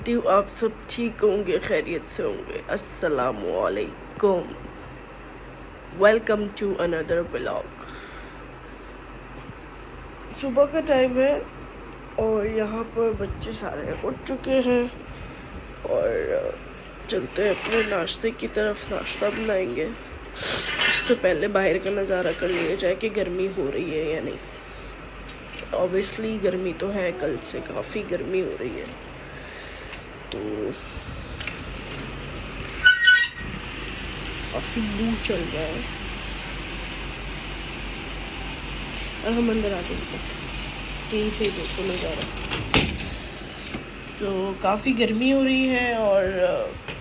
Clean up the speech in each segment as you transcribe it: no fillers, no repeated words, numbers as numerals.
करती हूँ आप सब ठीक होंगे, खैरियत से होंगे। अस्सलामुअलैकुम, वेलकम टू अनदर ब्लॉग। सुबह का टाइम है और यहाँ पर बच्चे सारे उठ चुके हैं और चलते हैं अपने नाश्ते की तरफ। नाश्ता बनाएंगे, उससे पहले बाहर का नज़ारा कर लिया जाए कि गर्मी हो रही है या नहीं। ऑब्वियसली गर्मी तो है, कल से काफ़ी गर्मी हो रही है। तो काफ़ी लू चल रहा है और हम अंदर आ चुके हैं, यहीं से देखो नज़ारा। तो काफ़ी गर्मी हो रही है और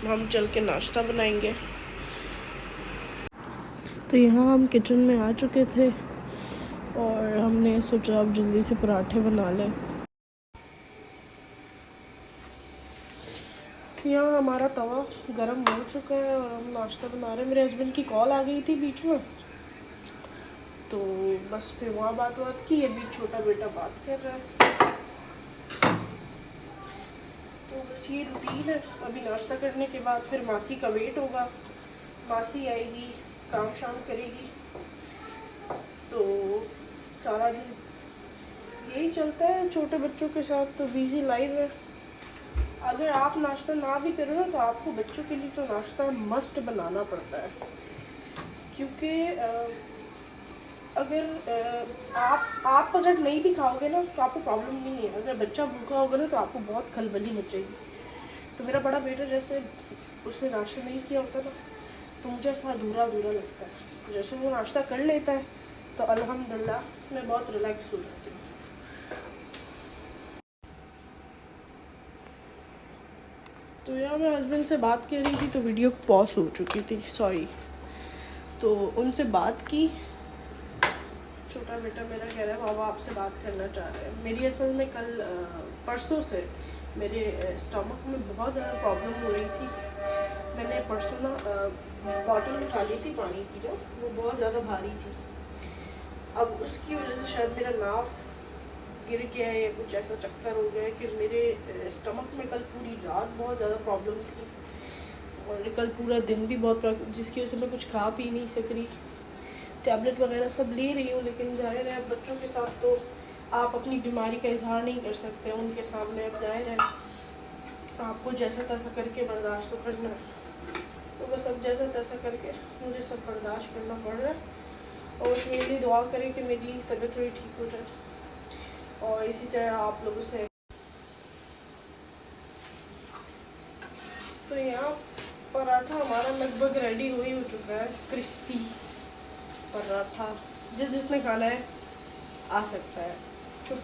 हम चल के नाश्ता बनाएंगे। तो यहाँ हम किचन में आ चुके थे और हमने सोचा अब जल्दी से पराठे बना लें। यहाँ हमारा तवा गरम हो चुका है और हम नाश्ता बना रहे हैं। मेरे हस्बैंड की कॉल आ गई थी बीच में, तो बस फिर वहाँ बात की। अभी छोटा बेटा बात कर रहा है, तो बस ये रूटीन है। अभी नाश्ता करने के बाद फिर मासी का वेट होगा, मासी आएगी, काम शाम करेगी, तो सारा दिन यही चलता है छोटे बच्चों के साथ। तो बिजी लाइफ है। अगर आप नाश्ता ना भी करो ना तो आपको बच्चों के लिए तो नाश्ता मस्ट बनाना पड़ता है, क्योंकि अगर आप अगर नहीं भी खाओगे ना तो आपको प्रॉब्लम नहीं है। अगर बच्चा भूखा होगा ना तो आपको बहुत खलबली मचेगी। तो मेरा बड़ा बेटा जैसे उसने नाश्ता नहीं किया होता ना तो मुझे ऐसा अधूरा अधूरा लगता है। जैसे वो नाश्ता कर लेता है तो अल्हम्दुलिल्लाह मैं बहुत रिलैक्स हो जाती हूँ। तो यार मैं हस्बैंड से बात कर रही थी तो वीडियो पॉज हो चुकी थी, सॉरी। तो उनसे बात की। छोटा बेटा मेरा कह रहा है बाबा आपसे बात करना चाह रहे हैं। मेरी असल में कल परसों से मेरे स्टमक में बहुत ज़्यादा प्रॉब्लम हो रही थी। मैंने परसों ना बॉटल उठा ली थी पानी की, जो वो बहुत ज़्यादा भारी थी। अब उसकी वजह से शायद मेरा नाफ गिर गया है या कुछ ऐसा चक्कर हो गया है कि मेरे स्टमक में कल पूरी रात बहुत ज़्यादा प्रॉब्लम थी और कल पूरा दिन भी बहुत, जिसकी वजह से मैं कुछ खा पी नहीं सक रही। टैबलेट वगैरह सब ले रही हूँ, लेकिन जाहिर है बच्चों के साथ तो आप अपनी बीमारी का इजहार नहीं कर सकते उनके सामने। अब जाहिर है आपको जैसा तैसा करके बर्दाश्त तो करना है। तो बस अब जैसा तैसा करके मुझे सब बर्दाश्त करना पड़ रहा है और मेरे लिए दुआ करें कि मेरी तबीयत थोड़ी ठीक हो जाए। और इसी तरह आप लोगों से। तो यहाँ पराठा हमारा लगभग रेडी हो ही हो चुका है। क्रिस्पी पराठा, जिसने खाना है आ सकता है। तो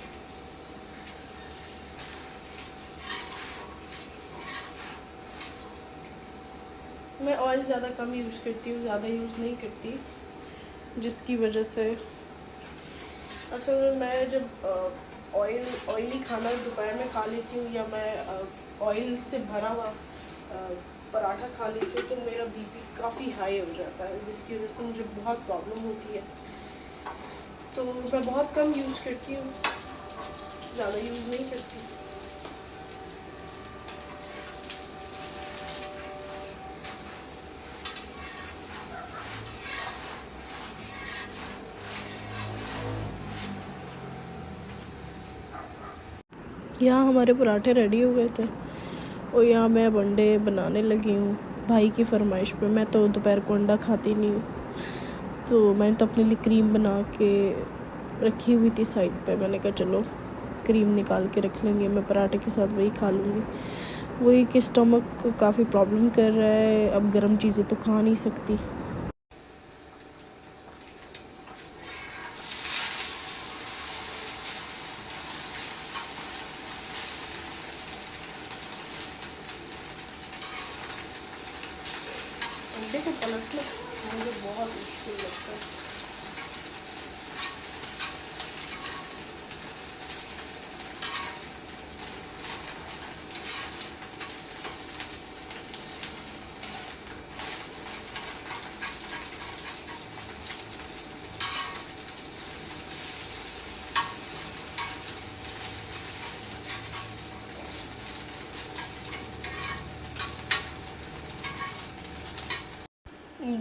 मैं ऑयल ज़्यादा कम यूज़ करती हूँ, ज़्यादा यूज़ नहीं करती, जिसकी वजह से असल में मैं जब ऑयली खाना दोपहर में खा लेती हूँ या मैं ऑयल से भरा हुआ पराठा खा लेती हूँ तो मेरा बीपी काफ़ी हाई हो जाता है, जिसकी वजह से मुझे बहुत प्रॉब्लम होती है। तो मैं बहुत कम यूज़ करती हूँ, ज़्यादा यूज़ नहीं करती। यहाँ हमारे पराठे रेडी हो गए थे और यहाँ मैं अंडे बनाने लगी हूँ भाई की फरमाइश पे। मैं तो दोपहर को अंडा खाती नहीं हूँ, तो मैंने तो अपने लिए क्रीम बना के रखी हुई थी साइड पे। मैंने कहा चलो क्रीम निकाल के रख लेंगे, मैं पराठे के साथ वही खा लूँगी। वही कि स्टमक काफ़ी प्रॉब्लम कर रहा है, अब गर्म चीज़ें तो खा नहीं सकती। अंडे को पलटना मुझे बहुत मुश्किल लगता है।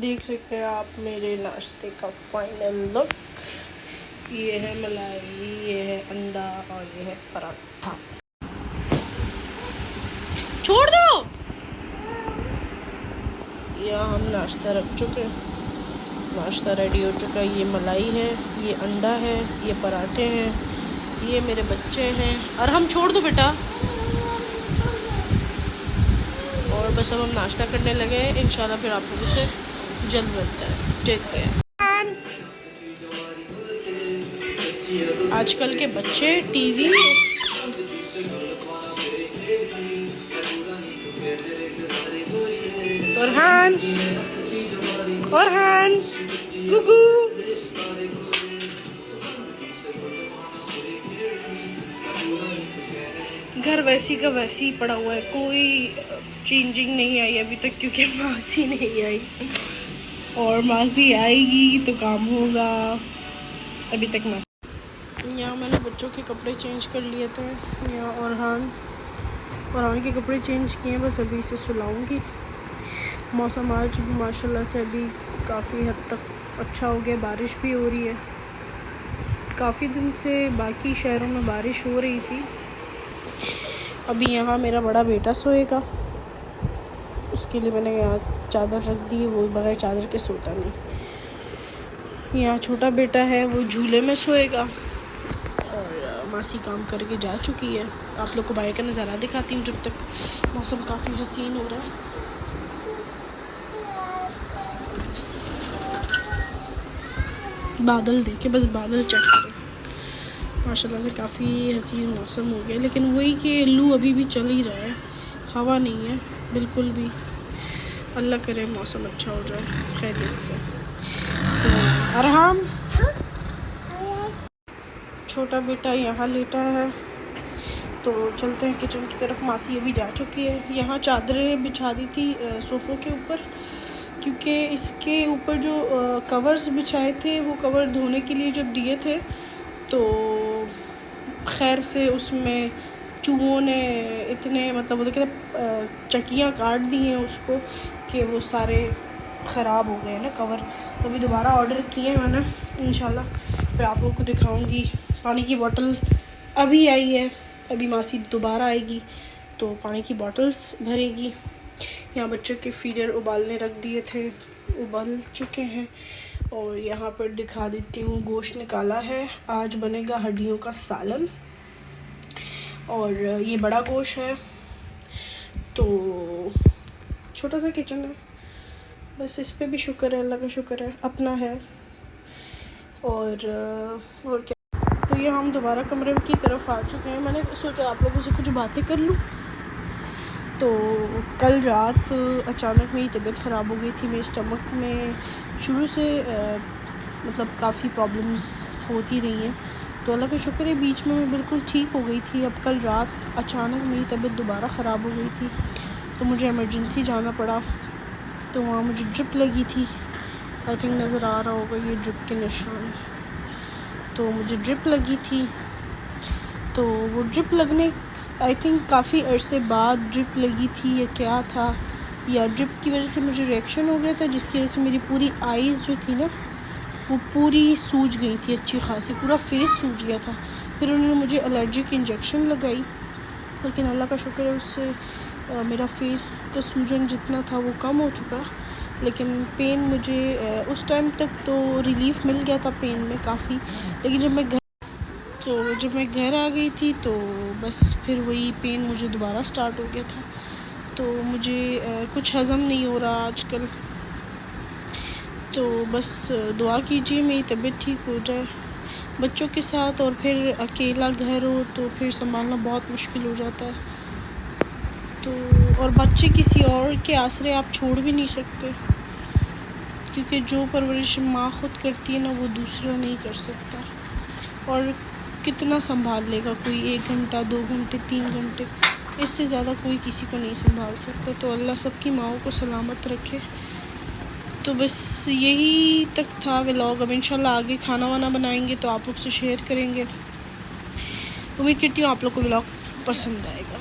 देख सकते हैं आप मेरे नाश्ते का फाइनल लुक। ये है मलाई, ये है अंडा और ये है पराठा। छोड़ दो। यहाँ हम नाश्ता रख चुके हैं, नाश्ता रेडी हो चुका है। ये मलाई है, ये अंडा है, ये पराठे हैं, ये मेरे बच्चे हैं। और हम छोड़ दो बेटा। और बस अब हम नाश्ता करने लगे हैं। इंशाल्लाह फिर आप लोगों से जल्द मिलता है। Take care. आजकल के बच्चे टीवी और गुगू घर वैसी का वैसी ही पड़ा हुआ है, कोई चेंजिंग नहीं आई अभी तक, क्योंकि मासी नहीं आई और मासी आएगी तो काम होगा। अभी तक मासी। यहाँ मैंने बच्चों के कपड़े चेंज कर लिए थे। यहाँ और के कपड़े चेंज किए, बस अभी इसे सुलाऊंगी। मौसम आज माशाल्लाह से अभी काफ़ी हद तक अच्छा हो गया, बारिश भी हो रही है। काफ़ी दिन से बाकी शहरों में बारिश हो रही थी। अभी यहाँ मेरा बड़ा बेटा सोएगा, उसके लिए मैंने यहाँ चादर रख दी, वो बगैर चादर के सोता नहीं। यहाँ छोटा बेटा है, वो झूले में सोएगा। और मासी काम करके जा चुकी है। आप लोग को बाहर का नज़ारा दिखाती हूँ जब तक। मौसम काफ़ी हसीन हो रहा है। बादल देखे, बस बादल चेक करें। माशाल्लाह से काफ़ी हसीन मौसम हो गया, लेकिन वही कि लू अभी भी चल ही रहा है, हवा नहीं है बिल्कुल भी। अल्लाह करे मौसम अच्छा हो जाए खैरियत से। तो अरहम छोटा बेटा यहाँ लेटा है, तो चलते हैं किचन की तरफ। मासी अभी जा चुकी है। यहाँ चादरें बिछा दी थी सोफ़ों के ऊपर, क्योंकि इसके ऊपर जो कवर्स बिछाए थे वो कवर धोने के लिए जब दिए थे तो खैर से उसमें चूहों ने इतने मतलब वो कहते चक्कियाँ काट दी हैं उसको कि वो सारे ख़राब हो गए ना कवर। तो अभी दोबारा ऑर्डर किए मैंने, इंशाल्लाह फिर आप लोगों को दिखाऊंगी। पानी की बोतल अभी आई है, अभी मासी दोबारा आएगी तो पानी की बॉटल्स भरेगी। यहाँ बच्चों के फीडर उबालने रख दिए थे, उबाल चुके हैं। और यहाँ पर दिखा देती हूँ, गोश्त निकाला है, आज बनेगा हड्डियों का सालन। और ये बड़ा गोश्त है, तो छोटा सा किचन है, बस इस पे भी शुक्र है, अल्लाह का शुक्र है, अपना है। और क्या, तो ये हम दोबारा कमरे की तरफ आ चुके हैं। मैंने सोचा आप लोगों से कुछ बातें कर लूँ। तो कल रात अचानक मेरी तबीयत ख़राब हो गई थी। मेरे स्टमक में शुरू से मतलब काफ़ी प्रॉब्लम्स होती रही हैं, तो अल्लाह का शुक्र है बीच में मैं बिल्कुल ठीक हो गई थी। अब कल रात अचानक मेरी तबीयत दोबारा ख़राब हो गई थी, तो मुझे इमरजेंसी जाना पड़ा। तो वहाँ मुझे ड्रिप लगी थी, आई थिंक नज़र आ रहा होगा ये ड्रिप के निशान। तो मुझे ड्रिप लगी थी, तो वो ड्रिप लगने आई थिंक काफ़ी अरसे बाद ड्रिप लगी थी या क्या था, या ड्रिप की वजह से मुझे रिएक्शन हो गया था, जिसकी वजह से मेरी पूरी आइज़ जो थी ना वो पूरी सूज गई थी, अच्छी खासी पूरा फेस सूज गया था। फिर उन्होंने मुझे एलर्जिक इंजेक्शन लगाई, लेकिन अल्लाह का शुक्र है उससे मेरा फेस का सूजन जितना था वो कम हो चुका। लेकिन पेन मुझे उस टाइम तक तो रिलीफ़ मिल गया था पेन में काफ़ी, लेकिन जब मैं घर आ गई थी तो बस फिर वही पेन मुझे दोबारा स्टार्ट हो गया था। तो मुझे कुछ हज़म नहीं हो रहा आजकल, तो बस दुआ कीजिए मेरी तबीयत ठीक हो जाए। बच्चों के साथ और फिर अकेला घर हो तो फिर संभालना बहुत मुश्किल हो जाता है। तो और बच्चे किसी और के आसरे आप छोड़ भी नहीं सकते, क्योंकि जो परवरिश माँ खुद करती है ना वो दूसरा नहीं कर सकता। और कितना संभाल लेगा कोई, 1 घंटा 2 घंटे 3 घंटे, इससे ज़्यादा कोई किसी को नहीं संभाल सकता। तो अल्लाह सबकी माँओं को सलामत रखे। तो बस यही तक था व्लॉग। अब इंशाल्लाह आगे खाना वाना बनाएंगे तो आप लोग से शेयर करेंगे। उम्मीद करती हूँ आप लोग को व्लॉग पसंद आएगा।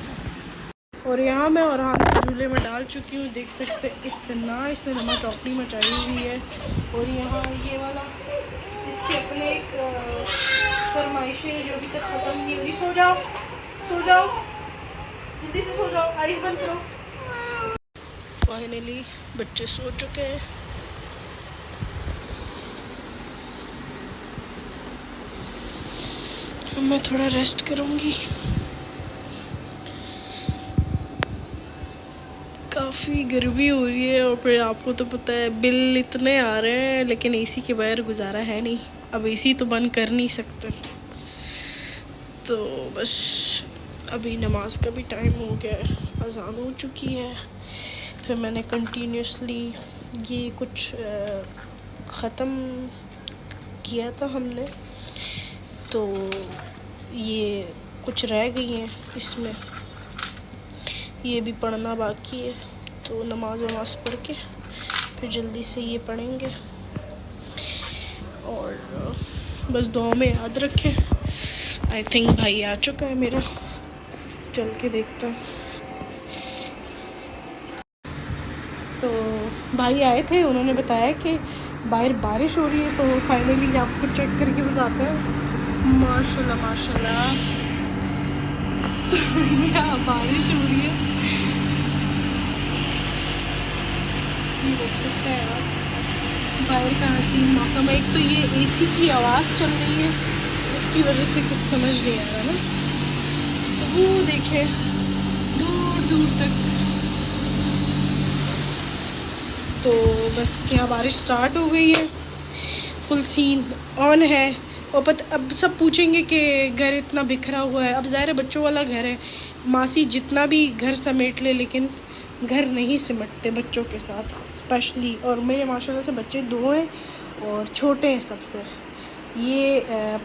और यहाँ मैं और झूले में डाल चुकी हूँ, देख सकते इतना इसने नमा चौकड़ी मचाई हुई है। और यहाँ ये वाला इसकी अपने एक फरमाइशें जो अभी तक ख़त्म नहीं हुई। सो जाओ जल्दी से सो जाओ, आइस बंद करो। फाइनली बच्चे सो चुके हैं। मैं थोड़ा रेस्ट करूँगी। काफ़ी गर्मी हो रही है और फिर आपको तो पता है बिल इतने आ रहे हैं, लेकिन एसी के बगैर गुजारा है नहीं। अब एसी तो बंद कर नहीं सकते। तो बस अभी नमाज का भी टाइम हो गया है, अज़ान हो चुकी है। फिर मैंने कंटिन्यूसली ये कुछ ख़त्म किया था हमने, तो ये कुछ रह गई हैं इसमें, ये भी पढ़ना बाकी है। तो नमाज वमाज पढ़ के फिर जल्दी से ये पढ़ेंगे। और बस दुआ में याद रखें। आई थिंक भाई आ चुका है मेरा, चल के देखते हैं। तो भाई आए थे, उन्होंने बताया कि बाहर बारिश हो रही है, तो फाइनली आपको चेक करके बताते हैं। माशाल्लाह माशाल्लाह यहाँ बारिश हो रही है, ये देख सकते हैं आप बाहर का हसीन मौसम है। एक तो ये एसी की आवाज़ चल रही है जिसकी वजह से कुछ समझ नहीं आ रहा ना। तो वो देखें दूर दूर तक, तो बस यहाँ बारिश स्टार्ट हो गई है, फुल सीन ऑन है। और अब सब पूछेंगे कि घर इतना बिखरा हुआ है। अब ज़ाहिर है बच्चों वाला घर है, मासी जितना भी घर समेट ले लेकिन घर नहीं सिमटते बच्चों के साथ स्पेशली। और मेरे माशाल्लाह से बच्चे 2 हैं और छोटे हैं सबसे। ये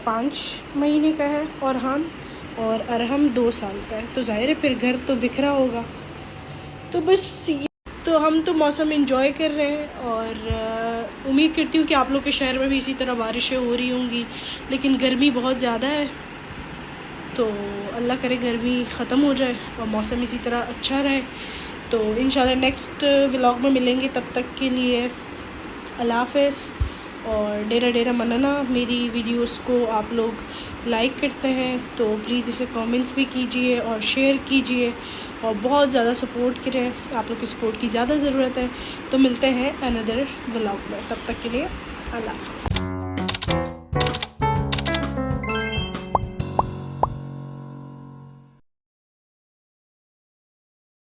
5 महीने का है औरहान, और अरहम 2 साल का है। तो ज़ाहिर है फिर घर तो बिखरा होगा। तो बस तो हम तो मौसम एंजॉय कर रहे हैं, और उम्मीद करती हूँ कि आप लोग के शहर में भी इसी तरह बारिशें हो रही होंगी। लेकिन गर्मी बहुत ज़्यादा है, तो अल्लाह करे गर्मी ख़त्म हो जाए और मौसम इसी तरह अच्छा रहे। तो इंशाल्लाह नेक्स्ट व्लॉग में मिलेंगे, तब तक के लिए अल्लाह हाफ़िज़। और डेरा मनना मेरी वीडियोस को आप लोग लाइक करते हैं तो प्लीज़ इसे कमेंट्स भी कीजिए और शेयर कीजिए, और बहुत ज़्यादा सपोर्ट करें। आप लोग की सपोर्ट की ज़्यादा ज़रूरत है। तो मिलते हैं अनदर व्लॉग में, तब तक के लिए अल्लाह हाफ़िज़।